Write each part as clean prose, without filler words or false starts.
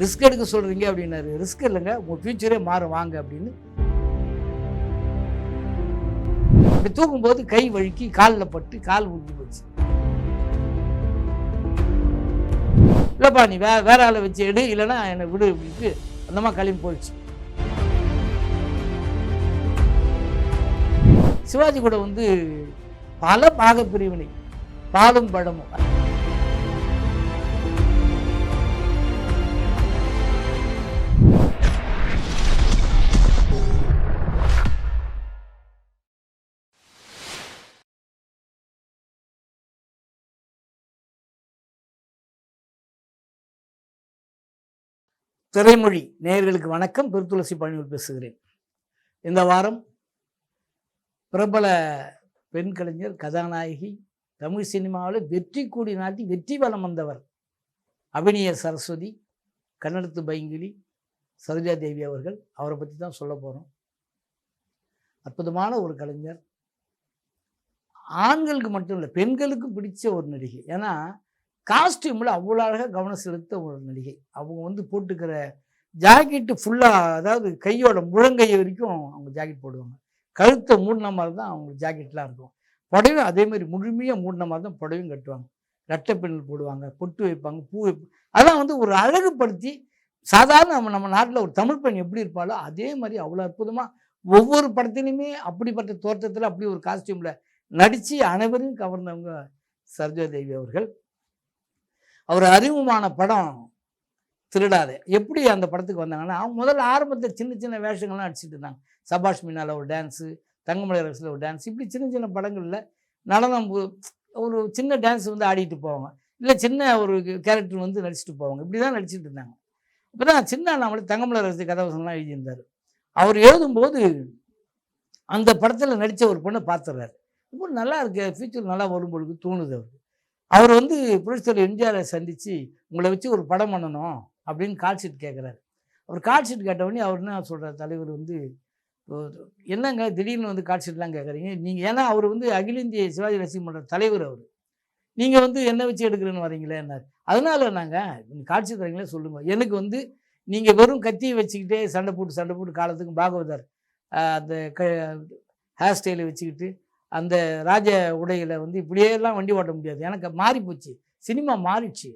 Risk எடுக்க சொல்கிறீங்க அப்படின்னாரு. ரிஸ்க் இல்லைங்க, உங்கள் ஃப்யூச்சரே மாறும் வாங்க அப்படின்னு. அப்படி தூக்கும்போது கை வழுக்கி காலில் பட்டு கால் உருகி போச்சு. இல்லைப்பா நீ வேற ஆளை வச்சு எடு, இல்லைன்னா என்னை விடு அப்படின்ட்டு அந்தமா கிளம்பி போயிடுச்சு. சிவாஜி கூட வந்து பல பாக பிரிவினை, பாலும் பழமும். திரைமொழி நேயர்களுக்கு வணக்கம். பெருத்துளசி பழனிவேல் பேசுகிறேன். இந்த வாரம் பிரபல பெண் கலைஞர், கதாநாயகி, தமிழ் சினிமாவில் வெற்றி கூடி நாட்டி வெற்றி வலம் வந்தவர் அபிநய சரஸ்வதி, கன்னடத்து பைங்கிலி சரோஜா தேவி அவர்கள். அவரை பற்றி தான் சொல்ல போகிறோம். அற்புதமான ஒரு கலைஞர். ஆண்களுக்கு மட்டும் இல்லை, பெண்களுக்கும் பிடிச்ச ஒரு நடிகை. ஏன்னா காஸ்டியூமில் அவ்வளோ அழகாக கவனம் செலுத்த ஒரு நடிகை. அவங்க வந்து போட்டுக்கிற ஜாக்கெட்டு ஃபுல்லாக, அதாவது கையோட முழங்கை வரைக்கும் அவங்க ஜாக்கெட் போடுவாங்க. கழுத்தை மூடின மாதிரி தான் அவங்க ஜாக்கெட்லாம் இருக்கும். புடவையும் அதே மாதிரி முழுமையாக மூடின மாதிரி தான் புடவையும் கட்டுவாங்க. ரெட்டை பின்னல் போடுவாங்க, பொட்டு வைப்பாங்க, பூ வைப்பாங்க. அதெல்லாம் வந்து ஒரு அழகுப்படுத்தி, சாதாரண நம்ம நாட்டில் ஒரு தமிழ் பெண் எப்படி இருப்பாளோ அதே மாதிரி அவ்வளோ அற்புதமாக ஒவ்வொரு படத்திலையுமே அப்படிப்பட்ட தோற்றத்தில் அப்படி ஒரு காஸ்டியூமில் நடித்து அனைவரையும் கவர்ந்தவங்க சரோஜா தேவி அவர்கள். அவர் அறிமுகமான படம் திருடாதே. எப்படி அந்த படத்துக்கு வந்தாங்கன்னா, அவங்க முதல்ல ஆரம்பத்தில் சின்ன சின்ன வேஷங்கள்லாம் நடிச்சிட்டு இருந்தாங்க. சபாஷ் மீனால ஒரு டான்ஸு, தங்கமலை அரசில் ஒரு டான்ஸ், இப்படி சின்ன சின்ன படங்களில் நடனம், ஒரு சின்ன டான்ஸ் வந்து ஆடிட்டு போவாங்க, இல்லை சின்ன ஒரு கேரக்டர் வந்து நடிச்சுட்டு போவாங்க. இப்படி தான் நடிச்சிட்டு இருந்தாங்க. இப்போ தான் சின்ன நம்மளே தங்கமலை அரசு கதாவசனம்லாம் எழுதியிருந்தார். அவர் எழுதும்போது அந்த படத்தில் நடித்த ஒரு பொண்ணை பார்த்துடுறாரு. ரொம்ப நல்லா இருக்கு, ஃபியூச்சர் நல்லா வரும்பொழுது தோணுது அவருக்கு. அவர் வந்து புரட்சித்தலைவர் எம்ஜிஆரை சந்தித்து உங்களை வச்சு ஒரு படம் பண்ணணும் அப்படின்னு கால் ஷீட் கேட்குறாரு. அவர் கால் ஷீட் கேட்டவுடனே அவர் என்ன சொல்கிறார், தலைவர் வந்து என்னங்க திடீர்னு வந்து கால் ஷீட்லாம் கேட்குறீங்க நீங்கள், ஏன்னா அவர் வந்து அகில இந்திய சிவாஜி ரசிகர் மன்ற தலைவர். அவர் நீங்கள் வந்து என்ன வச்சு எடுக்கிறேன்னு வரீங்களே என்னார். அதனால நாங்கள் நீங்கள் கால் ஷீட் தரீங்களே சொல்லுங்கள். எனக்கு வந்து நீங்கள் வெறும் கத்தியை வச்சுக்கிட்டே சண்டை போட்டு காலத்துக்கு பாகவதர் அந்த ஹேர் ஸ்டைலை வச்சுக்கிட்டு அந்த ராஜ உடையில் வந்து இப்படியெல்லாம் வண்டி ஓட்ட முடியாது. எனக்கு மாறி போச்சு, சினிமா மாறிடுச்சு,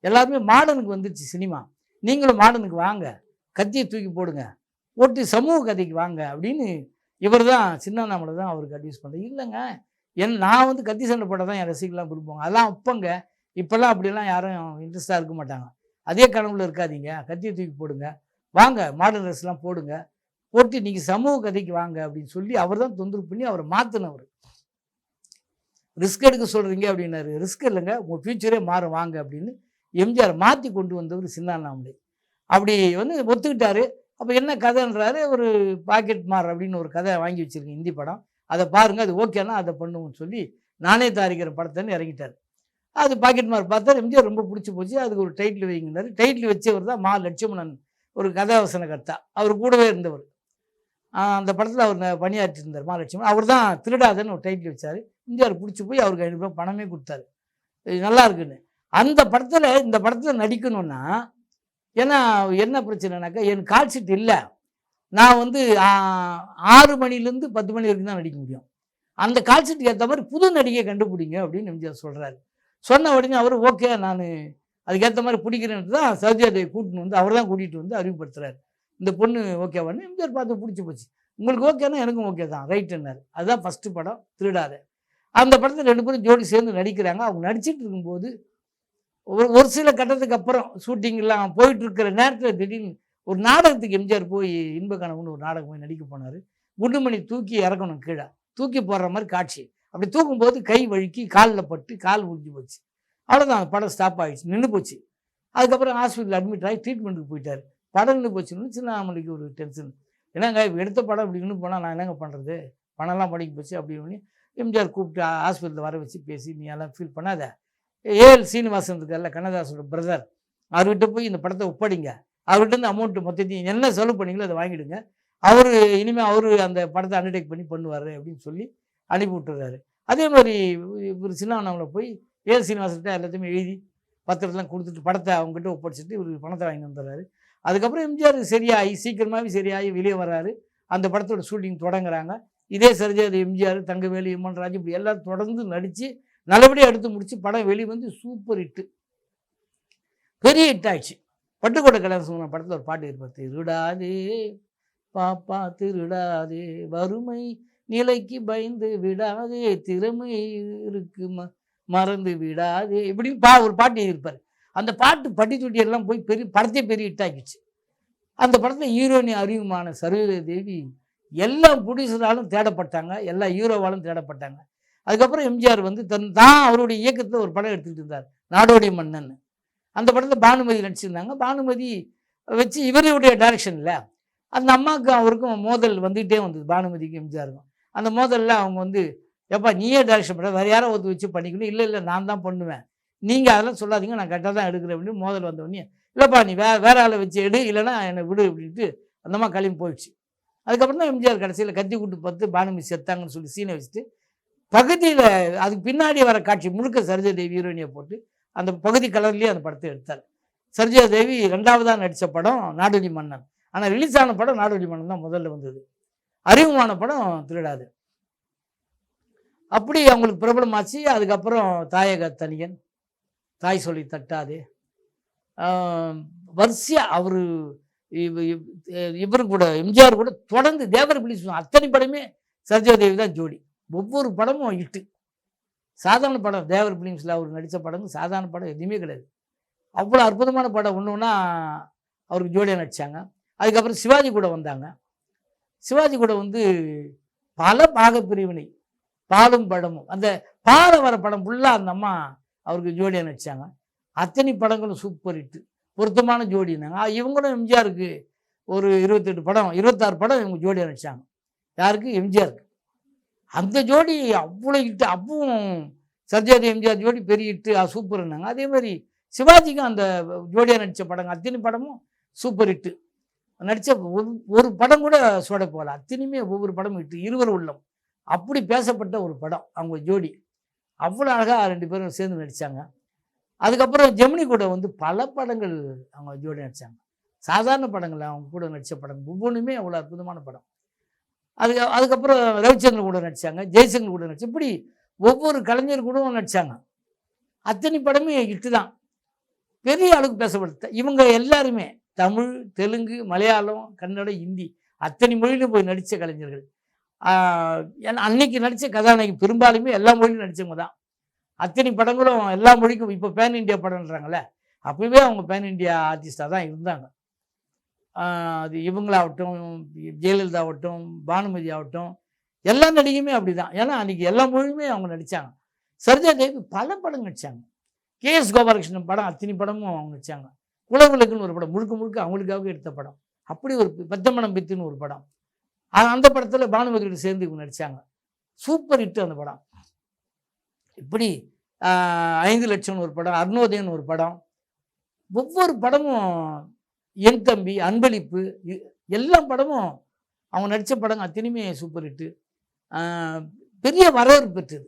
எல்லாருமே மாடர்னுக்கு வந்துடுச்சு சினிமா. நீங்களும் மாடர்னுக்கு வாங்க, கத்தியை தூக்கி போடுங்க, போட்டு சமூக கதைக்கு வாங்க அப்படின்னு இவர் தான் சின்னண்ணாமலை தான் அவருக்கு அட்வைஸ் பண்ணுறேன். இல்லைங்க, நான் வந்து கத்தி சண்டை போட தான் என் ரசிகலாம் விரும்புவாங்க. அதெல்லாம் அப்பங்க, இப்போல்லாம் அப்படிலாம் யாரும் இன்ட்ரெஸ்டாக இருக்க மாட்டாங்க. அதே கனவுல இருக்காதீங்க, கத்தியை தூக்கி போடுங்க, வாங்க மாடர்ன் ட்ரெஸ்லாம் போடுங்க, போட்டு நீங்கள் சமூக கதைக்கு வாங்க அப்படின்னு சொல்லி அவர் தான் தொந்தரவு பண்ணி அவரை மாற்றினவர். ரிஸ்க் எடுக்க சொல்கிறீங்க அப்படின்னாரு. ரிஸ்க் இல்லைங்க, உங்கள் ஃப்யூச்சரே மாறும் வாங்க அப்படின்னு எம்ஜிஆர் மாற்றி கொண்டு வந்தவர் சின்னண்ணாமலை. அப்படி வந்து ஒத்துக்கிட்டாரு. அப்போ என்ன கதைன்றாரு, ஒரு பாக்கெட் மார் அப்படின்னு ஒரு கதை வாங்கி வச்சுருக்கேன், ஹிந்தி படம், அதை பாருங்கள், அது ஓகேனா அதை பண்ணுவோம்னு சொல்லி நானே தயாரிக்கிற படத்தைன்னு இறங்கிட்டார். அது பாக்கெட் மார் பார்த்தார், எம்ஜிஆர் ரொம்ப பிடிச்சி போச்சு, அதுக்கு ஒரு டைட்டில் வைங்கினார். டைட்டில் வச்சவர் தான் மா லட்சுமணன், ஒரு கதாவசன கர்த்தா. அவர் கூடவே இருந்தவர். அந்த படத்தில் அவர் பணியாற்றி இருந்தார் மா லட்சுமணன். அவர் தான் திருடாதன்னு ஒரு டைட்டில் வச்சார். எம்ஜிஆர் பிடிச்சி போய் அவருக்கு 500 ரூபாய் பணமே கொடுத்தாரு, நல்லா இருக்குன்னு. அந்த படத்தில் இந்த படத்தில் நடிக்கணும்னா, ஏன்னா என்ன பிரச்சனைனாக்கா, என் கால் ஷீட் இல்லை, நான் வந்து 6 மணிலேருந்து 10 மணி வரைக்கும் தான் நடிக்க முடியும், அந்த கால் ஷீட்டுக்கு ஏற்ற மாதிரி புது நடிகை கண்டுபிடிங்க அப்படின்னு எம்ஜிஆர் சொல்கிறாரு. சொன்ன உடனே அவர் ஓகே நான் அதுக்கேற்ற மாதிரி பிடிக்கிறேன்ட்டு தான் சரோஜா தேவி கூட்டின்னு வந்து அவர் தான் கூட்டிகிட்டு வந்து அறிமுகப்படுத்துகிறார். இந்த பொண்ணு ஓகேவான்னு எம்ஜிஆர் பார்த்து பிடிச்சி போச்சு. உங்களுக்கு ஓகேன்னா எனக்கும் ஓகே தான், ரைட்டுன்னாரு. அதுதான் ஃபஸ்ட்டு படம் திருடாத. அந்த படத்தில் 2 பேரும் ஜோடி சேர்ந்து நடிக்கிறாங்க. அவங்க நடிச்சிட்டு இருக்கும்போது ஒரு சில கட்டத்துக்கு அப்புறம் ஷூட்டிங்லாம் போயிட்டுருக்கிற நேரத்தில் திடீர்னு ஒரு நாடகத்துக்கு எம்ஜிஆர் போய் இன்ப கனவுன்னு ஒரு நாடகம் போய் நடிக்க போனார். குண்டுமணி தூக்கி இறக்கணும், கீழே தூக்கி போடுற மாதிரி காட்சி. அப்படி தூக்கும்போது கை வழுக்கி காலில் பட்டு கால் உறிஞ்சி போச்சு. அவ்வளோதான், படம் ஸ்டாப் ஆகிடுச்சு, நின்று போச்சு. அதுக்கப்புறம் ஹாஸ்பிட்டல் அட்மிட் ஆகி ட்ரீட்மெண்ட்டுக்கு போயிட்டார். படம் நின்று போச்சுன்னு சின்னண்ணாமலைக்கு ஒரு டென்ஷன். என்னங்க இப்போ எடுத்த படம் இப்படி நின்று போனால் நான் என்னங்க பண்ணுறது, பணம்லாம் படிக்க போச்சு அப்படின்னு எம்ஜிஆர் கூப்பிட்டு ஹாஸ்பிட்டலில் வர வச்சு பேசி, நீ எல்லாம் ஃபீல் பண்ணாத, ஏஎல் சீனிவாசன் இருக்கார்ல கண்ணதாசோட பிரதர், அவர்கிட்ட போய் இந்த படத்தை ஒப்படைங்க, அவர்கிட்ட இருந்து அமௌண்ட்டு மொத்தத்தையும் என்ன செலவு பண்ணிங்களோ அதை வாங்கிடுங்க, அவர் இனிமேல் அவர் அந்த படத்தை அண்டர்டேக் பண்ணி பண்ணுவார் அப்படின்னு சொல்லி அனுப்பி விட்டுறாரு. அதே மாதிரி ஒரு சின்னவனவங்களை போய் ஏஎல் சீனிவாசன்கிட்ட எல்லாத்தையுமே எழுதி பத்திரத்தெல்லாம் கொடுத்துட்டு படத்தை அவங்ககிட்ட ஒப்படைச்சிட்டு இவருக்கு பணத்தை வாங்கி வந்துடுறாரு. அதுக்கப்புறம் எம்ஜிஆர் சரியாகி சீக்கிரமாகவே சரியாகி வெளியே வர்றாரு. அந்த படத்தோட ஷூட்டிங் தொடங்குறாங்க. இதே சரோஜாதேவி, எம்ஜிஆர், தங்கவேலு, இம்மன் ராஜ் இப்படி எல்லாரும் தொடர்ந்து நடித்து நல்லபடியாக எடுத்து முடித்து படம் வெளிவந்து சூப்பர் ஹிட்டு, பெரிய ஹிட் ஆயிடுச்சு. பட்டுக்கோட்டை கல்யாண சுந்தரம் படத்தில் ஒரு பாட்டு இருப்பார், திருடாதே பாப்பா திருடாதே, வறுமை நிலைக்கு பயந்து விடாதே, திறமை இருக்கு மறந்து விடாதே, இப்படின்னு ஒரு பாட்டு இருப்பார். அந்த பாட்டு பட்டி தொட்டி எல்லாம் போய் படத்தை பெரிய ஹிட் ஆக்கிடுச்சு. அந்த படத்தில் ஹீரோயினி அறிமுகமான சரோஜாதேவி எல்லா ப்ரொடியூசராலும் தேடப்பட்டாங்க, எல்லா ஹீரோவாலும் தேடப்பட்டாங்க. அதுக்கப்புறம் எம்ஜிஆர் வந்து தான் அவருடைய இயக்கத்தில் ஒரு படம் எடுத்துக்கிட்டு இருந்தார், நாடோடி மன்னன். அந்த படத்தில் பானுமதி நடிச்சிருந்தாங்க. பானுமதி வச்சு இவருடைய டைரக்ஷனில் அந்த அம்மாவுக்கும் அவருக்கும் மோதல் வந்துகிட்டே வந்தது, பானுமதிக்கும் எம்ஜிஆருக்கும். அந்த மோதலில் அவங்க வந்து, எப்பா நீயே டைரக்ஷன் பண்ண, வேறு யாரோ ஒருத்தர் வச்சு பண்ணிக்கணும், இல்லை இல்லை நான் தான் பண்ணுவேன், நீங்கள் அதெல்லாம் சொல்லாதீங்க, நான் கரெக்டாக தான் எடுக்கிறேன் அப்படின்னு மோதல் வந்தவொடனே, இல்லைப்பா நீ வேற ஆளை வச்சு எடு, இல்லைன்னா என்னை விடு அப்படின்ட்டு அந்த அம்மா கிளம்பி போயிடுச்சு. அதுக்கப்புறம் தான் எம்ஜிஆர் கடைசியில் கத்தி கூட்டு பார்த்து பானுமதி செத்தாங்கன்னு சொல்லி சீனை வச்சுட்டு பகுதியில் அதுக்கு பின்னாடி வர காட்சி முழுக்க சரோஜாதேவி ஹீரோயினியை போட்டு அந்த பகுதி கலர்லேயே அந்த படத்தை எடுத்தார். சரோஜாதேவி 2வதாக நடித்த படம் நாடோடி மன்னன். ஆனால் ரிலீஸ் ஆன படம் நாடோடி மன்னன் தான் முதல்ல வந்தது. அறிமுகமான படம் திருடாது. அப்படி அவங்களுக்கு பிரபலமாச்சு. அதுக்கப்புறம் தாயக தனியன், தாய் சொல்லி தட்டாதே, வரிசையாக அவர் இவரு கூட எம்ஜிஆர் கூட தொடர்ந்து தேவர் பிலிம்ஸ் அத்தனை படமே சரோஜாதேவி தான் ஜோடி. ஒவ்வொரு படமும் ஹிட்டு. சாதாரண படம் தேவர் பிலிம்ஸில் அவர் நடித்த படம் சாதாரண படம் எதுவுமே கிடையாது. அவ்வளோ அற்புதமான படம் ஒன்று ஒன்றா அவருக்கு ஜோடியாக நடித்தாங்க. அதுக்கப்புறம் சிவாஜி கூட வந்தாங்க. சிவாஜி கூட வந்து பல பாகப்பிரிவினை, பாலும் படமும், அந்த பால வர படம் ஃபுல்லாக அந்த அம்மா அவருக்கு ஜோடியாக நடித்தாங்க. அத்தனை படங்களும் சூப்பர் ஹிட்டு, பொருத்தமான ஜோடினாங்க. இவங்களும் எம்ஜிஆருக்கு ஒரு 28 படம் 26 படம் இவங்க ஜோடியாக நடித்தாங்க. யாருக்கு? எம்ஜிஆருக்கு. அந்த ஜோடி அவ்வளோ ஹிட்டு. அப்பவும் சரோஜாதேவி எம்ஜிஆர் ஜோடி பெரிய ஹிட்டு, சூப்பர்னாங்க. அதே மாதிரி சிவாஜிக்கும் அந்த ஜோடியாக நடித்த படங்கள் அத்தனை படமும் சூப்பர் ஹிட்டு. நடித்த ஒரு படம் கூட சோட போகல, அத்தனையுமே ஒவ்வொரு படமும் ஹிட்டு. இருவர் உள்ளம் அப்படி பேசப்பட்ட ஒரு படம் அவங்க ஜோடி. அவ்வளோ அழகாக 2 பேரும் சேர்ந்து நடித்தாங்க. அதுக்கப்புறம் ஜெமினி கூட வந்து பல படங்கள் அவங்க ஜோடி நடித்தாங்க. சாதாரண படங்கள் அவங்க கூட நடித்த படங்கள் ஒவ்வொன்றுமே அவ்வளோ அற்புதமான படம். அதுக்கப்புறம் ரவிச்சந்திரன் கூட நடித்தாங்க, ஜெய்சங்கர் கூட நடிச்சு, இப்படி ஒவ்வொரு கலைஞர் கூடவும் நடித்தாங்க. அத்தனை படமே ஹிட்டு தான், பெரிய அளவுக்கு பேசப்படுத்த. இவங்க எல்லாருமே தமிழ், தெலுங்கு, மலையாளம், கன்னடம், ஹிந்தி அத்தனை மொழியிலும் போய் நடித்த கலைஞர்கள். ஏன்னா அன்னைக்கு நடித்த கதாநாயகி பெரும்பாலுமே எல்லா மொழியும் நடித்தவங்க தான். அத்தனை படங்களும் எல்லா மொழிக்கும். இப்போ பேன் இண்டியா படம்ன்றாங்களே, அப்போவே அவங்க பேன் இண்டியா ஆர்டிஸ்டாக தான் இருந்தாங்க. அது இவங்களாகட்டும், ஜெயலலிதா ஆகட்டும், பானுமதி ஆகட்டும், எல்லா நடிகையுமே அப்படி தான். ஏன்னா அன்றைக்கி எல்லா மொழியுமே அவங்க நடித்தாங்க. சரோஜாதேவி பல படம் நடித்தாங்க. கேஎஸ் கோபாலகிருஷ்ணன் படம் அத்தனை படமும் அவங்க நடித்தாங்க. குலவிளக்குன்னு ஒரு படம் முழுக்க முழுக்க அவங்களுக்காக எடுத்த படம். அப்படி ஒரு பெத்தமனம் பித்துன்னு ஒரு படம், அந்த படத்தில் பானுமதியோடு சேர்ந்து இவங்க நடித்தாங்க. சூப்பர் ஹிட்டு அந்த படம். இப்படி 5 லட்சம்னு ஒரு படம், அருணோதயம்னு ஒரு படம், ஒவ்வொரு படமும் என் தம்பி, அன்பளிப்பு, எல்லா படமும் அவங்க நடித்த படங்கள் அத்தனையுமே சூப்பர் ஹிட்டு, பெரிய வரவேற்பு பெற்றது.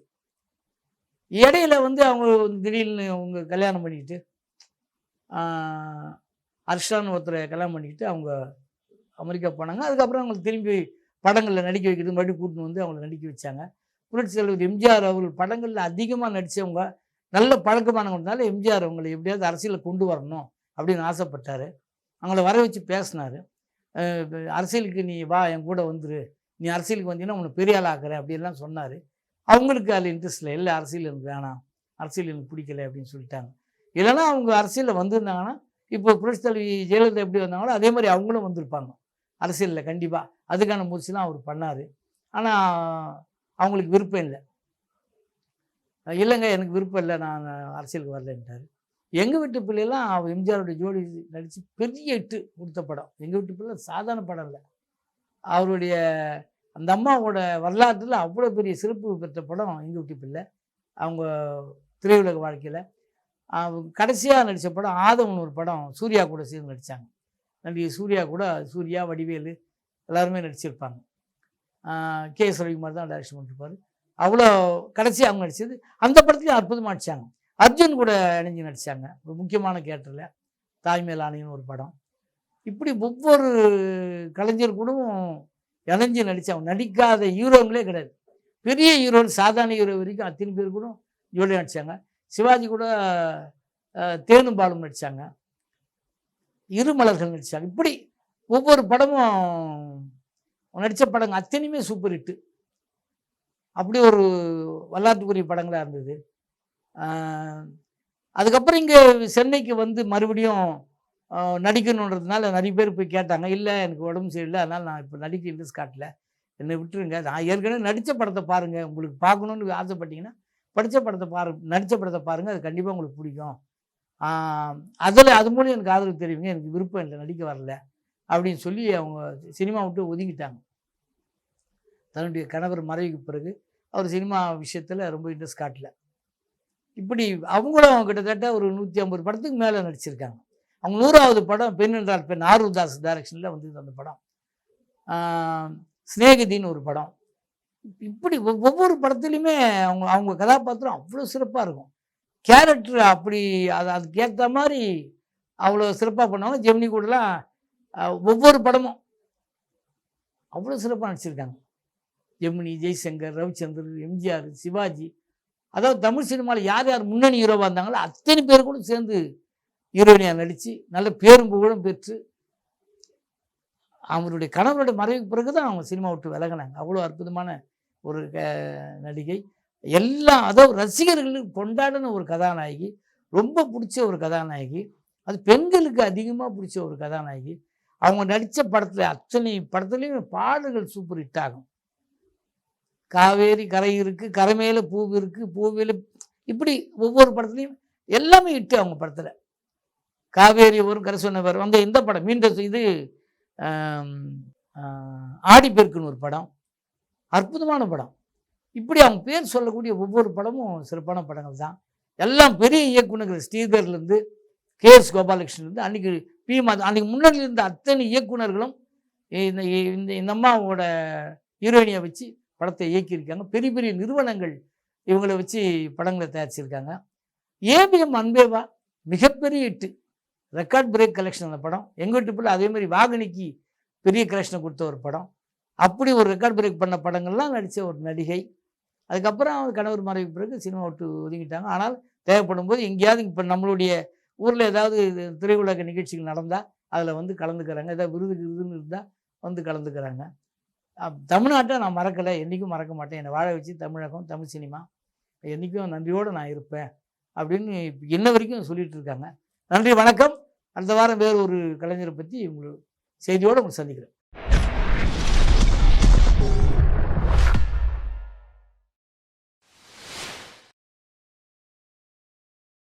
இடையில வந்து அவங்க திடீர்னு அவங்க கல்யாணம் பண்ணிக்கிட்டு, அர்ஷான்னு ஒருத்தரை கல்யாணம் பண்ணிக்கிட்டு அவங்க அமெரிக்கா போனாங்க. அதுக்கப்புறம் அவங்களுக்கு திரும்பி படங்களில் நடிக்க வைக்கிறது மறுபடியும் கூட்டின்னு வந்து அவங்களை நடிக்க வச்சாங்க. புரட்சி தலைவர் எம்ஜிஆர் அவர்கள் படங்களில் அதிகமாக நடித்தவங்க, நல்ல பழக்கமானவங்கனால எம்ஜிஆர் அவங்களை எப்படியாவது அரசியலில் கொண்டு வரணும் அப்படின்னு ஆசைப்பட்டார். அவங்கள வர வச்சு பேசினார். அரசியலுக்கு நீ வா, என் கூட வந்துரு, நீ அரசியலுக்கு வந்தீங்கன்னா உன்னை பெரிய ஆள் ஆக்குறேன் அப்படின்லாம் சொன்னார். அவங்களுக்கு அதில் இன்ட்ரெஸ்ட் இல்லை, அரசியல் எனக்கு வேணாம், அரசியல் எனக்கு பிடிக்கல அப்படின்னு சொல்லிட்டாங்க. இல்லைன்னா அவங்க அரசியலில் வந்திருந்தாங்கன்னா இப்போ புரட்சி தலைவி ஜெயலலிதா எப்படி வந்தாங்களோ அதே மாதிரி அவங்களும் வந்திருப்பாங்க அரசியலில் கண்டிப்பாக. அதுக்கான முயற்சிலாம் அவர் பண்ணார். ஆனால் அவங்களுக்கு விருப்பம் இல்லை. இல்லைங்க எனக்கு விருப்பம் இல்லை, நான் அரசியலுக்கு வரலன்ட்டார். எங்கள் வீட்டு பிள்ளைலாம் எம்ஜிஆருடைய ஜோடி நடித்து பெரிய ஹிட்டு கொடுத்த படம். எங்கள் வீட்டு பிள்ளை சாதாரண படம் இல்லை, அவருடைய அந்த அம்மாவோட வரலாற்றில் அவ்வளோ பெரிய சிறப்பு பெற்ற படம் எங்கள் வீட்டு பிள்ளை. அவங்க திரையுலக வாழ்க்கையில் கடைசியாக நடித்த படம் ஆதவன் ஒரு படம், சூர்யா கூட சேர்ந்து நடித்தாங்க. நடிகை சூர்யா கூட, சூர்யா, வடிவேலு எல்லாருமே நடிச்சிருப்பாங்க. கே.எஸ். ரவிக்குமார் தான் டைரக்ஷன் பண்ணிருப்பார். அவ்வளோ கடைசியாக அவங்க நடித்தது. அந்த படத்துலையும் அற்புதமாக நடித்தாங்க. அர்ஜுன் கூட இணைஞ்சு நடித்தாங்க. ஒரு முக்கியமான கேரக்டரில் தாய்மேல் ஆணைன்னு ஒரு படம். இப்படி ஒவ்வொரு கலைஞர் கூடவும் இணைஞ்சு நடித்தாங்க. நடிக்காத ஹீரோங்களே கிடையாது. பெரிய ஹீரோ சாதாரண ஹீரோ வரைக்கும் அத்தனை பேர் கூட ஜோடியாக நடித்தாங்க. சிவாஜி கூட தேனும் பாலும் நடித்தாங்க. இருமலர்கள் நடித்தாங்க. இப்படி ஒவ்வொரு படமும் நடித்த படங்கள் அத்தனையுமே சூப்பர் ஹிட்டு. அப்படி ஒரு வரலாற்றுக்குரிய படங்களாக இருந்தது. அதுக்கப்புறம் இங்கே சென்னைக்கு வந்து மறுபடியும் நடிக்கணுன்றதுனால நிறைய பேர் போய் கேட்டாங்க. இல்லை எனக்கு உடம்பு சரியில்லை, அதனால் நான் இப்போ நடிக்க இன்ட்ரெஸ்ட் காட்டல, என்னை விட்டுருங்க. நான் ஏற்கனவே நடித்த படத்தை பாருங்கள், உங்களுக்கு பார்க்கணுன்னு ஆசைப்பட்டீங்கன்னா நடித்த படத்தை பாருங்கள், அது கண்டிப்பாக உங்களுக்கு பிடிக்கும். அது மூலம் எனக்கு ஆதரவு தெரிவிங்க, எனக்கு விருப்பம் இல்லை, நடிக்க வரல அப்படின்னு சொல்லி அவங்க சினிமா விட்டு ஒதுங்கிட்டாங்க. தன்னுடைய கணவர் மறைவுக்கு பிறகு அவர் சினிமா விஷயத்தில் ரொம்ப இன்ட்ரெஸ்ட் காட்டல. இப்படி அவங்களும் கிட்டத்தட்ட ஒரு 150 படத்துக்கு மேலே நடிச்சிருக்காங்க. அவங்க 100வது படம் பெண் என்றால் பெண், ஆருதாஸ் டைரக்ஷனில் வந்து அந்த படம். சிநேகிதின்னு ஒரு படம். இப்படி ஒவ்வொரு படத்துலையுமே அவங்க அவங்க கதாபாத்திரம் அவ்வளோ சிறப்பாக இருக்கும். கேரக்டர் அப்படி அதுக்கேற்ற மாதிரி அவ்வளோ சிறப்பாக பண்ணுவாங்க. ஜெமினி கூடலாம் ஒவ்வொரு படமும் அவ்வளோ சிறப்பாக நடிச்சிருக்காங்க. ஜெமினி, ஜெய்சங்கர், ரவிச்சந்தர், எம்ஜிஆர், சிவாஜி, அதாவது தமிழ் சினிமாவில் யார் யார் முன்னணி ஹீரோவாக இருந்தாங்களோ அத்தனை பேர் கூட சேர்ந்து ஹீரோயினியாக நடித்து நல்ல பேரும் புகழும் பெற்று அவருடைய கணவருடைய மறைவுக்கு பிறகு தான் அவங்க சினிமா விட்டு விலகினாங்க. அவ்வளோ அற்புதமான ஒரு நடிகை. எல்லாம் அதாவது ரசிகர்களுக்கு கொண்டாடின ஒரு கதாநாயகி, ரொம்ப பிடிச்ச ஒரு கதாநாயகி, அது பெண்களுக்கு அதிகமாக பிடிச்ச ஒரு கதாநாயகி. அவங்க நடித்த படத்தில் அத்தனை படத்துலேயும் பாடல்கள் சூப்பர் ஹிட் ஆகும். காவேரி கரை இருக்குது, கரை மேலே பூவு இருக்குது, பூவில் இப்படி ஒவ்வொரு படத்துலையும் எல்லாமே ஹிட்டு அவங்க படத்தில். காவேரி ஒரு கரை சொன்னவர் வந்து இந்த படம் மீண்டும் இது ஆடிப்பெருக்குன்னு ஒரு படம், அற்புதமான படம். இப்படி அவங்க பேர் சொல்லக்கூடிய ஒவ்வொரு படமும் சிறப்பான படங்கள் தான். எல்லாம் பெரிய இயக்குநர்கள் ஸ்ரீதர்லேருந்து KS கோபாலகிருஷ்ணன்லேருந்து அன்றைக்கி அன்றைக்கி முன்னாடி இருந்த அத்தனை இயக்குநர்களும் இந்த அம்மாவோட ஹீரோயினியை வச்சு படத்தை இயக்கியிருக்காங்க. பெரிய பெரிய நிறுவனங்கள் இவங்களை வச்சு படங்களை தயாரிச்சிருக்காங்க. ஏபிஎம் அன்பேவா மிகப்பெரிய ஹிட்டு, ரெக்கார்ட் பிரேக் கலெக்ஷன் அந்த படம். எங்கள் வீட்டு பிள்ளை அதே மாதிரி வாகனிக்கு பெரிய கலெக்ஷனை கொடுத்த ஒரு படம். அப்படி ஒரு ரெக்கார்ட் பிரேக் பண்ண படங்கள்லாம் நடித்த ஒரு நடிகை. அதுக்கப்புறம் அவங்க கணவர் மறைவுக்கு பிறகு சினிமா விட்டு ஒதுங்கிட்டாங்க. ஆனால் தேவைப்படும் போது எங்கேயாவது இப்போ நம்மளுடைய ஊரில் ஏதாவது திரையுலக நிகழ்ச்சிகள் நடந்தால் அதில் வந்து கலந்துக்கிறாங்க. ஏதாவது விருதுன்னு இருந்தால் வந்து கலந்துக்கிறாங்க. தமிழ்நாட்டை நான் மறக்கலை, என்றைக்கும் மறக்க மாட்டேன். என்னை வாழ வச்சு தமிழகம், தமிழ் சினிமா என்றைக்கும் நன்றியோடு நான் இருப்பேன் அப்படின்னு இன்ன வரைக்கும் சொல்லிகிட்டு இருக்காங்க. நன்றி, வணக்கம். அடுத்த வாரம் வேறு ஒரு கலைஞரை பற்றி உங்களுக்கு செய்தியோடு உங்களை சந்திக்கிறேன்.